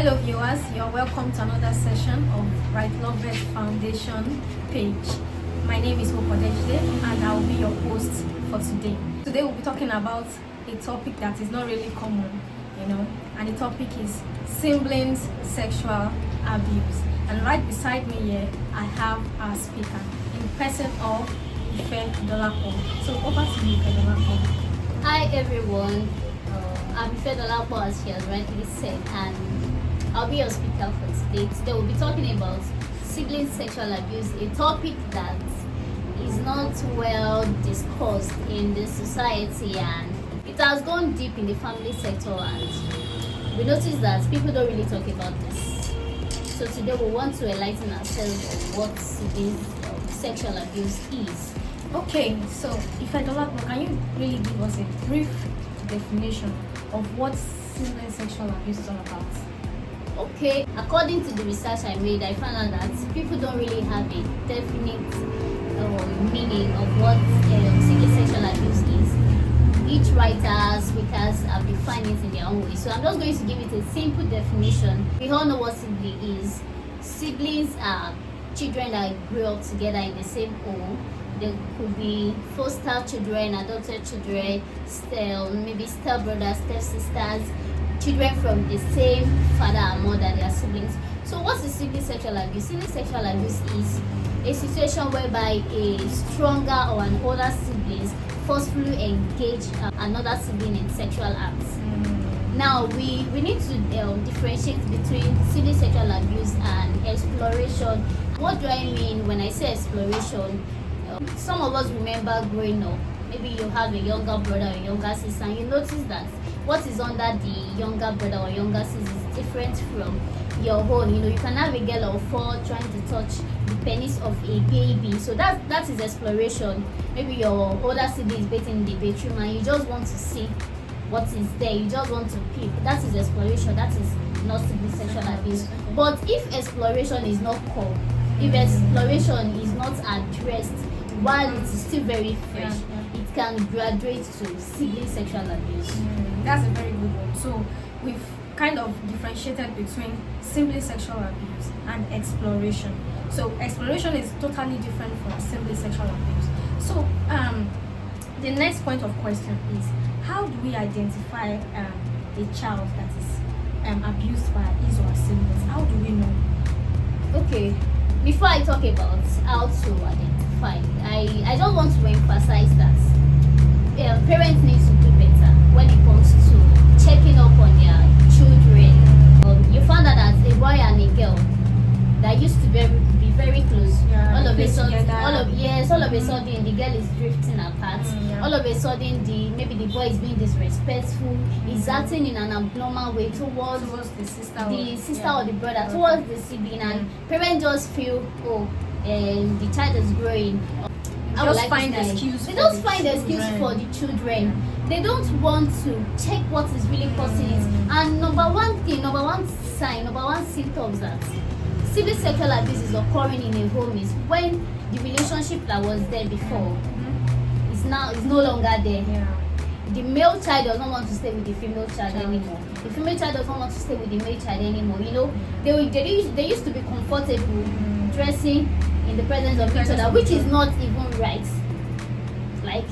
Hello viewers, you're welcome to another session of Right Lovers Foundation page. My name is Hope Odejide and I'll be your host for today. Today we'll be talking about a topic that is not really common, and the topic is siblings sexual abuse. And right beside me here, I have our speaker in person of Ife Dolapo. So over to you, Ife Dolapo. Hi everyone, I'm Ife Dolapo, as she has rightly said, and I'll be your speaker for today. Today we'll be talking about sibling sexual abuse, a topic that is not well discussed in the society, and it has gone deep in the family sector, and we notice that people don't really talk about this. So today we want to enlighten ourselves on what sibling sexual abuse is. Okay, so Ife Dolapo, can you really give us a brief definition of what sibling sexual abuse is all about? Okay, according to the research I made, I found out that people don't really have a definite meaning of what sibling sexual abuse is. Each writer, speakers have defined it in their own way. So I'm just going to give it a simple definition. We all know what sibling is. Siblings are children that grew up together in the same home. There could be foster children, adopted children, maybe step brothers, step sisters, children from the same father and mother, their siblings. So what is sibling sexual abuse? Sibling sexual abuse is a situation whereby a stronger or an older sibling forcefully engage another sibling in sexual acts. Now we need to differentiate between sibling sexual abuse and exploration. What do I mean when I say exploration? Some of us remember growing up, maybe you have a younger brother or younger sister, and you notice that what is under the younger brother or younger sister is different from your own. You can have a girl of 4 trying to touch the penis of a baby. So that is exploration. Maybe your older sibling is bathing in the bedroom and you just want to see what is there. You just want to peep. That is exploration. That is not sibling sexual abuse. But if exploration is not called, if exploration is not addressed while it is still very fresh, it can graduate to sibling sexual abuse. That's a very good one. So we've kind of differentiated between sibling sexual abuse and exploration. So exploration is totally different from sibling sexual abuse. So the next point of question is, how do we identify a child that is abused by his or her siblings? How do we know? Okay, before I talk about how to identify, I just want to emphasize that parents need to do better when it comes to checking up on their children. You found out that a boy and a girl that used to be very close, all of a sudden the girl is drifting apart. All of a sudden maybe the boy is being disrespectful, is acting in an abnormal way towards the sister or the brother, towards the sibling, and parents just feel, the child is growing. They just find excuse for the children. They don't want to check what is really causing it. And number one symptoms that sibling sexual abuse is occurring in a home is when the relationship that was there before is no longer there. The male child does not want to stay with the female child anymore. The female child does not want to stay with the male child anymore. They used to be comfortable dressing in the presence of each other, which is not even right. Like,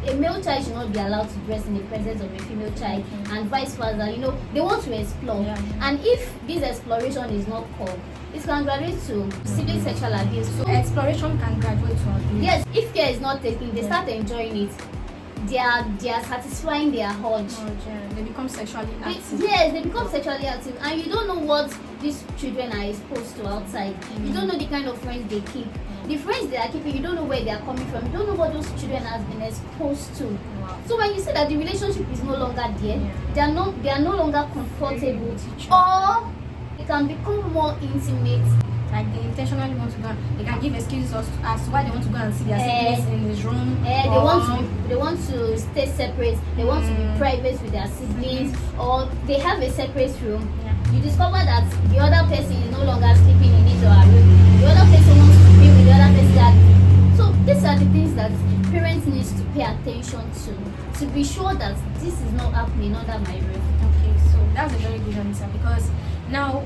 a male child should not be allowed to dress in the presence of a female child, and vice versa. They want to explore, and if this exploration is not called, it can graduate to sibling sexual abuse. So exploration can graduate to abuse. Yes, if care is not taken, they start enjoying it. They are satisfying their urge. They become sexually active. They become sexually active, and you don't know what these children are exposed to outside. You don't know the kind of friends they keep. The friends they are keeping, you don't know where they are coming from. You don't know what those children have been exposed to. So when you say that the relationship is no longer there, they are no longer comfortable, or they can become more intimate. Like they intentionally want to go, they can give excuses as to why they want to go and see their siblings in his room. They want to stay separate. They want to be private with their siblings, or they have a separate room. You discover that the other person is no longer sleeping in his or her room. The other person wants to be with the other person. So these are the things that parents need to pay attention to be sure that this is not happening under my roof. Okay, so that's a very good answer, because Now,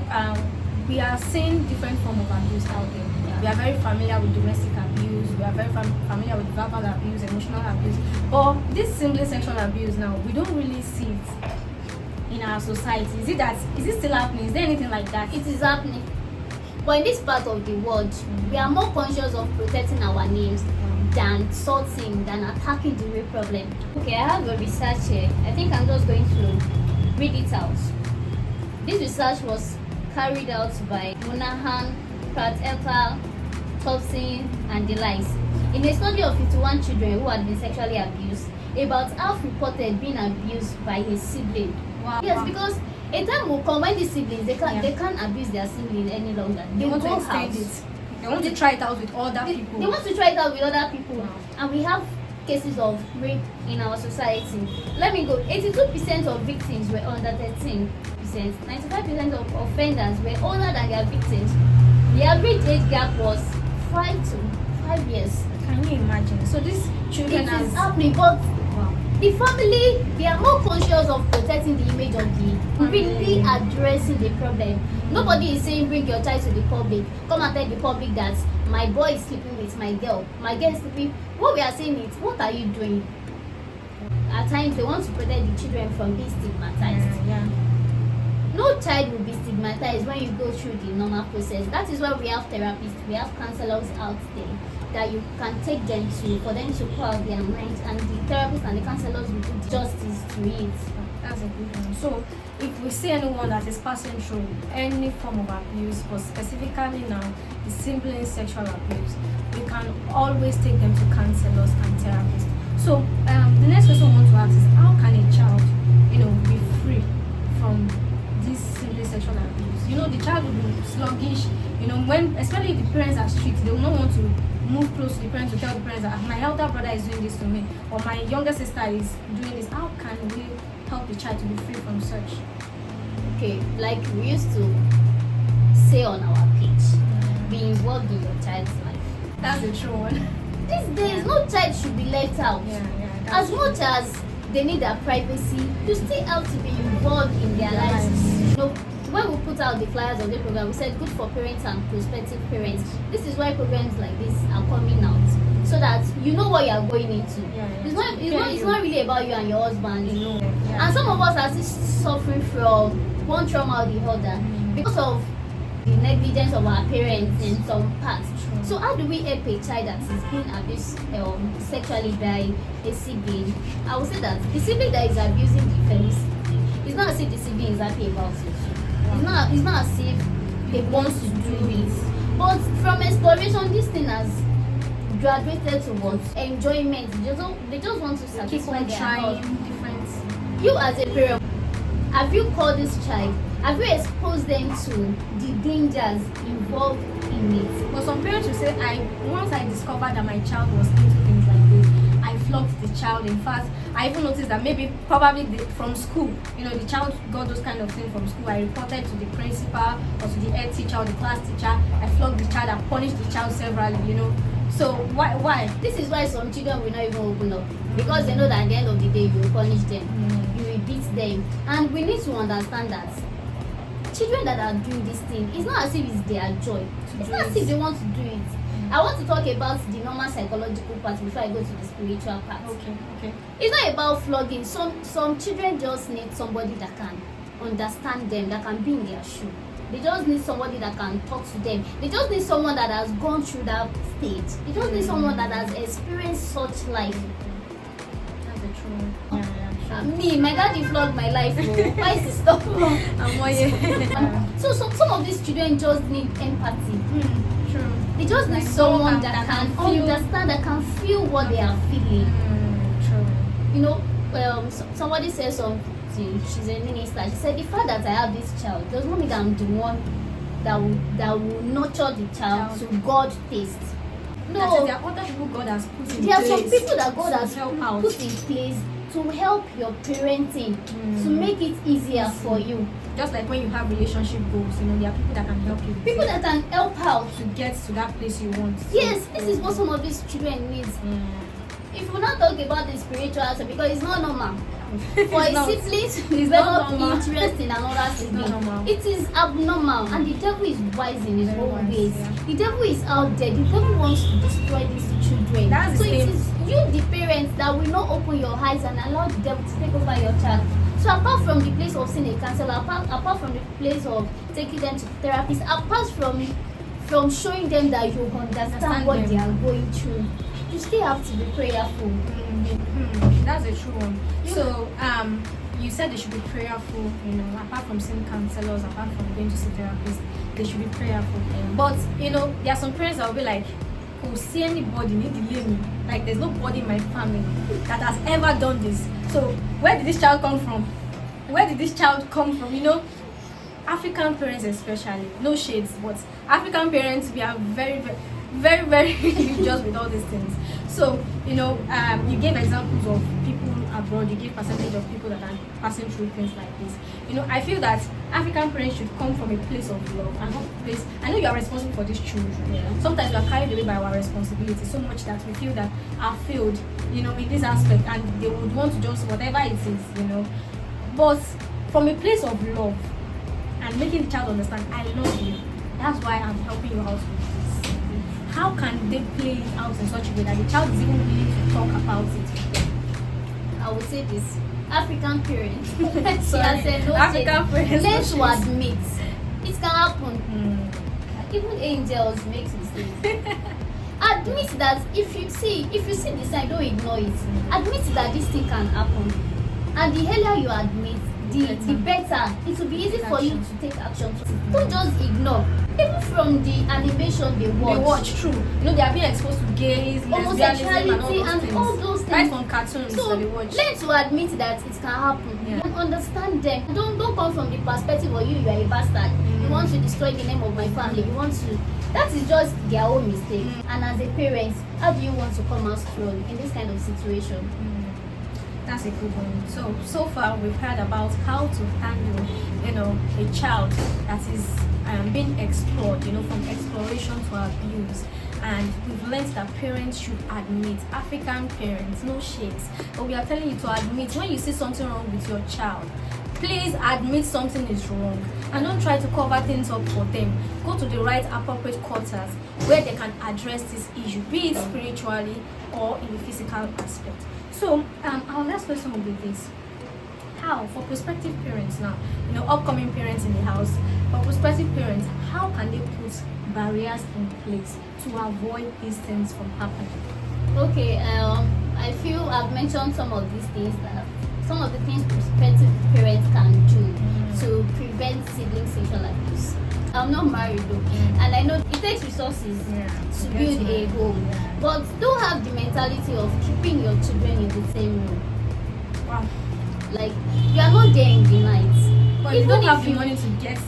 we are seeing different form of abuse out there. Yeah. We are very familiar with domestic abuse. We are very familiar with verbal abuse, emotional abuse. But this simply sexual abuse now, we don't really see it in our society. Is it still happening? Is there anything like that? It is happening. But in this part of the world, we are more conscious of protecting our names than sorting, than attacking the real problem. Okay, I have a research here. I think I'm just going to read it out. This research was carried out by Monahan, Pratt et al., Thompson, and the likes. In a study of 51 children who had been sexually abused, about half reported being abused by his sibling. Wow. Yes, because a time will come when the siblings they can't abuse their sibling any longer. They want to go extend out. it. They want to try it out with other people. They want to try it out with other people. Wow. And we have cases of rape in our society. Let me go. 82% of victims were under 13%. 95% of offenders were older than their victims. The average age gap was 5 to 5 years. Can you imagine? So these children It has is happening, but wow. the family, they are more conscious of protecting the image of the really addressing the problem. Nobody is saying bring your child to the public, come and tell the public that my boy is sleeping with my girl is sleeping. What we are saying is, what are you doing? At times they want to protect the children from being stigmatized. Yeah. No child will be stigmatized when you go through the normal process. That is why we have therapists, we have counselors out there that you can take them to, for them to pour out their minds, and the therapists and the counselors will do justice to it. That's a good one. So, if we see anyone that is passing through any form of abuse, but specifically now the sibling sexual abuse, we can always take them to counselors and therapists. So, the next question I want to ask is, how can a child, be free from this sibling sexual abuse? The child will be sluggish. When, especially if the parents are strict, they will not want to move close to the parents to tell the parents that my elder brother is doing this to me, or my younger sister is doing this. How can we help the child to be free from such? Okay, like we used to say on our page, be involved in your child's life. That's a true one. These days, no child should be left out. As much as they need their privacy, you still have to be involved in their lives. When we put out the flyers of the program, we said good for parents and prospective parents. This is why programs like this are coming out, so that you know what you are going into. It's not really about you and your husband. And some of us are still suffering from one trauma or the other because of the negligence of our parents in some parts. So how do we help a child that is being abused sexually by a sibling? I would say that the sibling that is abusing the fellow sibling, it's not as if the sibling is happy about it. It's not as if they want to do it. But from exploration, this thing has graduated to what? Enjoyment. They just want to satisfy Keep on their trying heart. different. You as a parent, have you called this child? Have you exposed them to the dangers involved in it? But some parents will say, once I discovered that my child was into things like this, I flogged the child. In fact, I even noticed that probably from school, the child got those kind of things from school. I reported to the principal or to the head teacher or the class teacher. I flogged the child. I punished the child severally. So why? This is why some children will not even open up, because they know that at the end of the day you will punish them, you will beat them, and we need to understand that children that are doing this thing, it's not as if it's their joy. It's not as if they want to do it. I want to talk about the normal psychological part before I go to the spiritual part. Okay. It's not about flogging. Some children just need somebody that can understand them, that can be in their shoe. They just need somebody that can talk to them. They just need someone that has gone through that stage. They just need someone that has experienced such life. That's the truth. Me, my daddy flogged my life. Why is it stop? So some of these children just need empathy. True. They just need someone that can understand, that can feel what they are feeling. True. Somebody said something. She's a minister. She said, the fact that I have this child does not mean that I'm the one that will nurture the child to God's taste. No, there are other people God has put in place. there are some people that God has help out. put in place to help your parenting, to make it easier for you. Just like when you have relationship goals, there are people that can help you. People that can help out to get to that place you want. Yes, this is what some of these children need. If we not talk about the spiritual aspect, because it's not normal. happen. For It's a not. sibling to It's develop not normal. interest in another sibling, normal. it is abnormal, and the devil is wise in his Very own wise, ways. yeah. The devil is out there. The devil wants to destroy these children. That's So the it thing. is you, the parents, that will not open your eyes and allow the devil to take over your child. So apart from the place of seeing a counselor, apart from the place of taking them to therapists, apart from showing them that you understand what them. they are going through, you still have to be prayerful. That's a true one. So you said they should be prayerful, you know, apart from seeing counselors, apart from going to see therapists, they should be prayerful. But you know, there are some parents that will be like, "Oh, see anybody need delay me. Like there's nobody in my family that has ever done this. So where did this child come from? Where did this child come from?" You know, African parents especially, no shades, but African parents, we are very religious with all these things. So, you know, you gave examples of people abroad, you gave percentage of people that are passing through things like this. You know, I feel that African parents should come from a place of love and not a place. I know you are responsible for these children. Yeah. Sometimes we are carried away by our responsibility so much that we feel that are failed, you know, in this aspect, and they would want to just whatever it is, you know. But from a place of love and making the child understand, I love you. That's why I'm helping you out with this. How can they play it out in such a way that the child is even willing to talk about it? I would say this: African parents, Sorry. African parents, learn to no shades. admit it can happen. Even angels make mistakes. Admit that if you see the sign, don't ignore it. Admit that this thing can happen, and the earlier you admit, the better. It will be easy for you to take action. Don't just ignore. Even from the animation they watch, True. You know, they are being exposed to gays, lesbianism, homosexuality, and all those things. Right from cartoons So that they watch. learn to admit that it can happen. Yeah. And understand them. Don't come from the perspective of you are a bastard. You want to destroy the name of my family. You want to. That is just their own mistake. And as a parent, how do you want to come out strong in this kind of situation? That's a good one. So far we've heard about how to handle, you know, a child that is being explored, you know, from exploration to abuse. And we've learned that parents should admit, African parents, no shades. But we are telling you to admit when you see something wrong with your child. Please admit something is wrong and don't try to cover things up for them. Go to the right appropriate quarters where they can address this issue, be it spiritually or in the physical aspect. So our last question will be this: how, for prospective parents now, you know, upcoming parents in the house, for prospective parents, how can they put barriers in place to avoid these things from happening? Okay, I feel I've mentioned some of these things, that some of the things prospective parents can do to prevent sibling sexual abuse. I'm not married though, and I know it takes resources to build a home, but don't have the mentality of keeping your children in the same room. Wow. Like, you are not there in the night. But you don't have the money to get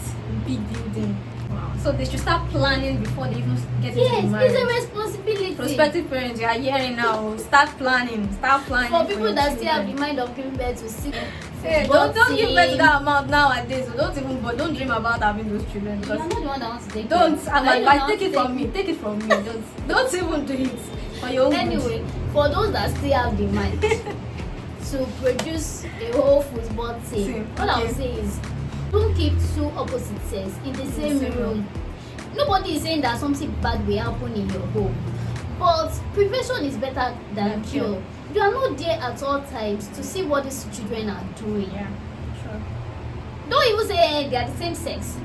big building. Wow. So they should start planning before they even get into Yes, marriage. it's a responsibility. Prospective parents, you are hearing now. Start planning. For people your that still have children. the mind of giving birth to sick. Hey, don't give birth to that amount nowadays. So don't dream about having those children. You are Because not the one that wants to take don't. it. I'm I don't like, want take to it from me. Take it from me. Don't even do it for your own good. Anyway, for those that still have the mind to produce a whole football team, all I Okay. would say is don't keep two opposite sex in the same room. Nobody is saying that something bad will happen in your home, but prevention is better than cure. You are not there at all times to see what these children are doing. Yeah, sure. Don't even say they are the same sex.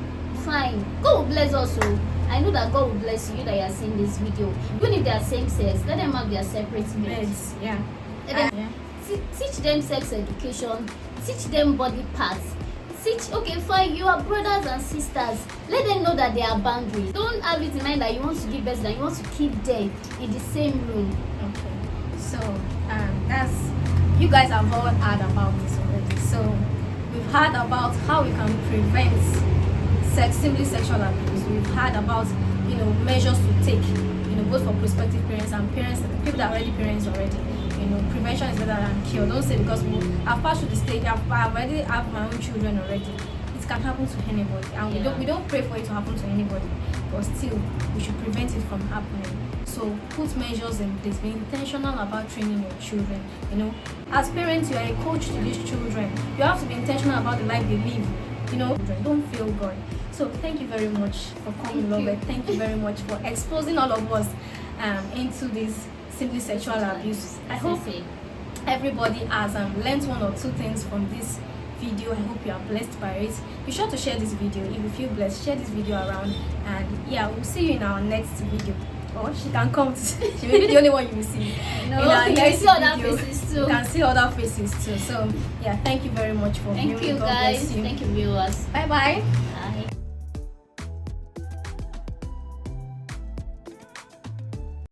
Fine. God will bless us. So I know that God will bless you that you are seeing this video. Even if they are same sex, let them have their separate beds. Beds, yeah. Let them teach them sex education, teach them body parts. Okay, fine, you are brothers and sisters. Let them know that there are boundaries. Don't have it in mind that you want to give birth, that you want to keep them in the same room. Okay. So that's, you guys have all heard about this already. So we've heard about how we can prevent sibling sexual abuse. We've heard about, you know, measures to take, you know, both for prospective parents and parents, people that are already parents already. You know, prevention is better than cure. Don't say because I've passed through the stage, I've already have my own children already. It can happen to anybody, and we don't pray for it to happen to anybody, but still we should prevent it from happening. So put measures in place. Be intentional about training your children. You know, as parents, you are a coach to these children. You have to be intentional about the life they live. You know, don't feel God. So thank you very much for coming, Loveth. Thank you very much for exposing all of us into this simply sexual abuse. I hope everybody has learned one or two things from this video. I hope you are blessed by it. Be sure to share this video. If you feel blessed, share this video around, and yeah, we'll see you in our next video. Or she can come. She may be the only one you will see. No, in our you next see other video. faces too. You can see other faces too. So yeah, thank you very much for Thank viewing. you God guys. bless you. Thank you viewers. Bye bye. Bye.